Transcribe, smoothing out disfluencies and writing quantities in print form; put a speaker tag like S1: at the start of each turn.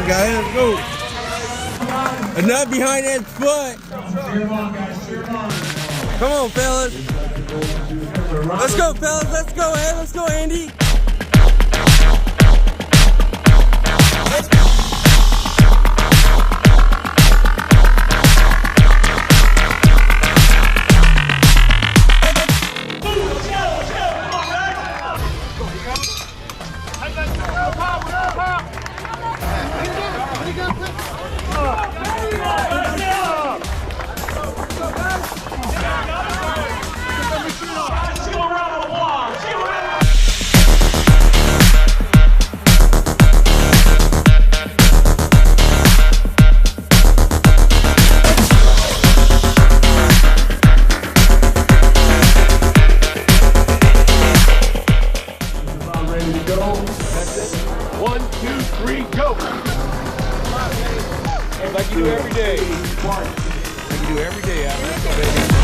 S1: on, guys. Let's go. Enough behind that foot. Come on, fellas. Let's go, fellas. Let's go, Ed. Let's go, Andy. Like you do every day. Like you do every day, Adam. Let's go, baby.